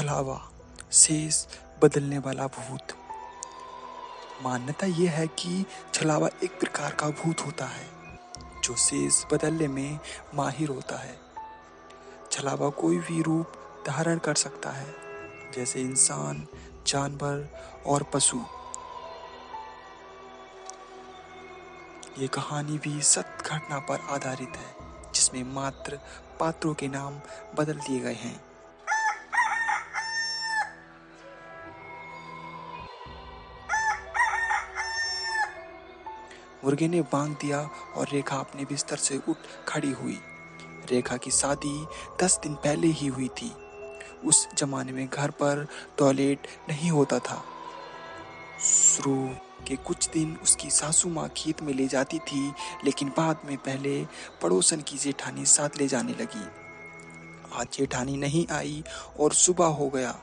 छलावा, शेष बदलने वाला भूत। मान्यता यह है कि छलावा एक प्रकार का भूत होता है जो शेष बदलने में माहिर होता है। छलावा कोई भी रूप धारण कर सकता है, जैसे इंसान, जानवर और पशु। ये कहानी भी सत्य घटना पर आधारित है, जिसमें मात्र पात्रों के नाम बदल दिए गए हैं। मुर्गे ने बांग दिया और रेखा अपने बिस्तर से उठ खड़ी हुई। रेखा की शादी 10 दिन पहले ही हुई थी। उस जमाने में घर पर टॉयलेट नहीं होता था। शुरू के कुछ दिन उसकी सासू माँ खेत में ले जाती थी, लेकिन बाद में पहले पड़ोसन की जेठानी साथ ले जाने लगी। आज जेठानी नहीं आई और सुबह हो गया।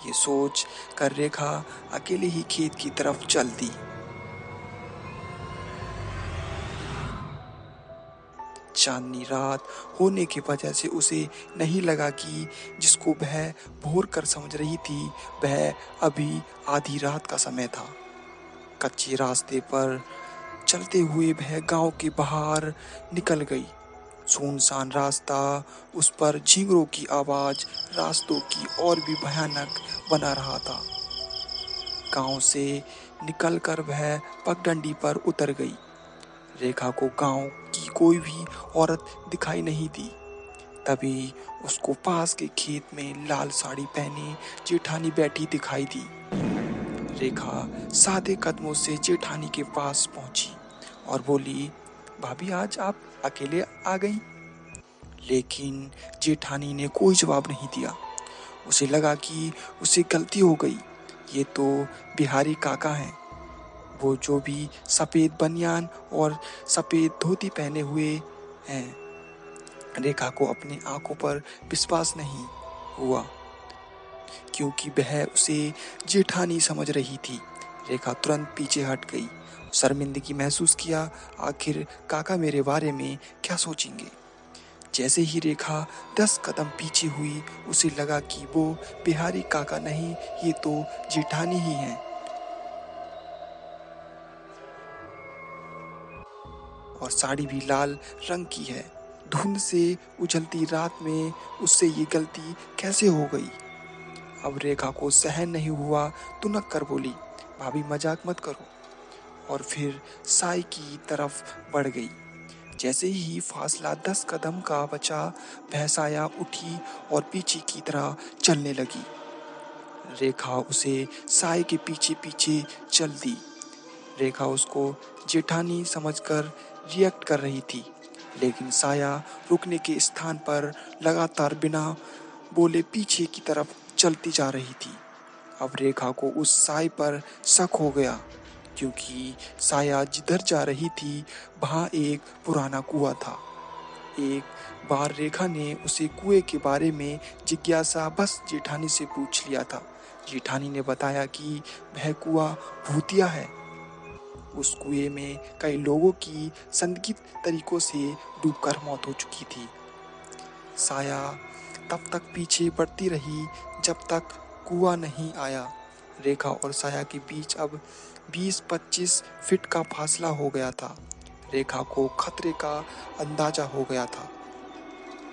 ये सोच कर रेखा अकेले ही खेत की तरफ चल दी। चांदनी रात होने की वजह से उसे नहीं लगा कि जिसको वह भोर कर समझ रही थी वह अभी आधी रात का समय था। कच्चे रास्ते पर चलते हुए वह गांव के बाहर निकल गई। सुनसान रास्ता, उस पर झींगरों की आवाज रास्तों की और भी भयानक बना रहा था। गांव से निकलकर वह पगडंडी पर उतर गई। रेखा को गांव की कोई भी औरत दिखाई नहीं दी। तभी उसको पास के खेत में लाल साड़ी पहने जेठानी बैठी दिखाई दी। रेखा सादे कदमों से जेठानी के पास पहुंची और बोली, भाभी आज आप अकेले आ गई? लेकिन जेठानी ने कोई जवाब नहीं दिया। उसे लगा कि उसे गलती हो गई। ये तो बिहारी काका हैं, वो जो भी सफेद बनियान और सफेद धोती पहने हुए हैं। रेखा को अपनी आंखों पर विश्वास नहीं हुआ, क्योंकि वह उसे जेठानी समझ रही थी। रेखा तुरंत पीछे हट गई। शर्मिंदगी महसूस किया, आखिर काका मेरे बारे में क्या सोचेंगे। जैसे ही रेखा 10 कदम पीछे हुई, उसे लगा कि वो बिहारी काका नहीं, ये तो जेठानी ही हैं। और साड़ी भी लाल रंग की है। धुंध से उजलती रात में उससे ये गलती कैसे हो गई। अब रेखा को सहन नहीं हुआ, तुनक कर बोली, भाभी मजाक मत करो। और फिर साई की तरफ बढ़ गई। जैसे ही फासला 10 कदम का बचा, वह साया उठी और पीछे की तरह चलने लगी। रेखा उसे साई के पीछे पीछे चल दी। रेखा उसको जेठानी समझकर रिएक्ट कर रही थी, लेकिन साया रुकने के स्थान पर लगातार बिना बोले पीछे की तरफ चलती जा रही थी। अब रेखा को उस साई पर शक हो गया, क्योंकि साया जिधर जा रही थी वहां एक पुराना कुआं था। एक बार रेखा ने उसे कुएं के बारे में जिज्ञासा बस जेठानी से पूछ लिया था। जेठानी ने बताया कि वह कुआं भूतिया है। उस कुएं में कई लोगों की संदिग्ध तरीकों से डूबकर मौत हो चुकी थी। साया तब तक पीछे बढ़ती रही जब तक कुआं नहीं आया। रेखा और साया के बीच अब 20-25 फीट का फासला हो गया था। रेखा को खतरे का अंदाजा हो गया था।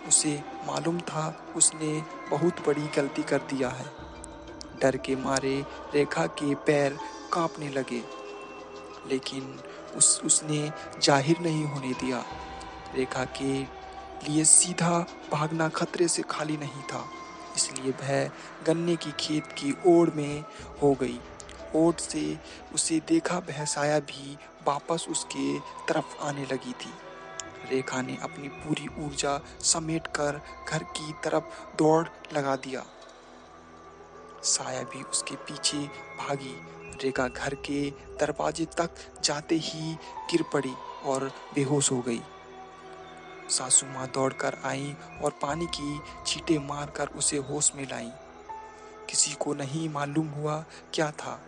उसे मालूम था उसने बहुत बड़ी गलती कर दिया है। डर के मारे रेखा के पैर कांपने लगे, लेकिन उसने जाहिर नहीं होने दिया। रेखा के लिए सीधा भागना खतरे से खाली नहीं था, इसलिए वह गन्ने की खेत की ओर में हो गई। ओट से उसे देखा वह साया भी वापस उसके तरफ आने लगी थी। रेखा ने अपनी पूरी ऊर्जा समेटकर घर की तरफ दौड़ लगा दिया। साया भी उसके पीछे भागी। रेखा घर के दरवाजे तक जाते ही गिर पड़ी और बेहोश हो गई। सासू माँ दौड़कर आई और पानी की छींटे मारकर उसे होश में लाई। किसी को नहीं मालूम हुआ क्या था।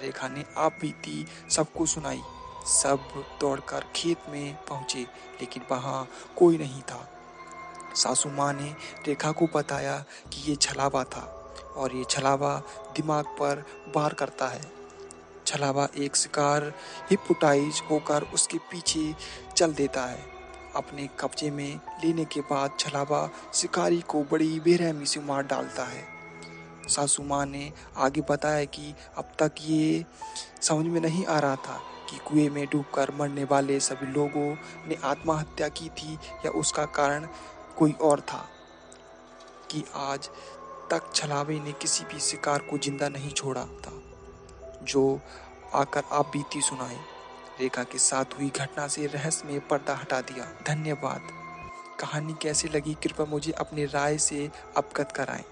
रेखा ने आप बीती सबको सुनाई। सब दौड़कर खेत में पहुंचे, लेकिन वहां कोई नहीं था। सासू माँ ने रेखा को बताया कि ये छलावा था। और ये छलावा दिमाग पर वार करता है। छलावा एक शिकार हिप्नोटाइज होकर उसके पीछे चल देता है। अपने कब्जे में लेने के बाद छलावा शिकारी को बड़ी बेरहमी से मार डालता है। सासू माँ ने आगे बताया कि अब तक ये समझ में नहीं आ रहा था कि कुएं में डूबकर मरने वाले सभी लोगों ने आत्महत्या की थी या उसका कारण कोई और था, कि आज तक छलावे ने किसी भी शिकार को जिंदा नहीं छोड़ा था। जो आकर आप बीती सुनाए। रेखा के साथ हुई घटना से रहस्य में पर्दा हटा दिया। धन्यवाद। कहानी कैसी लगी कृपया मुझे अपनी राय से अवगत कराएं।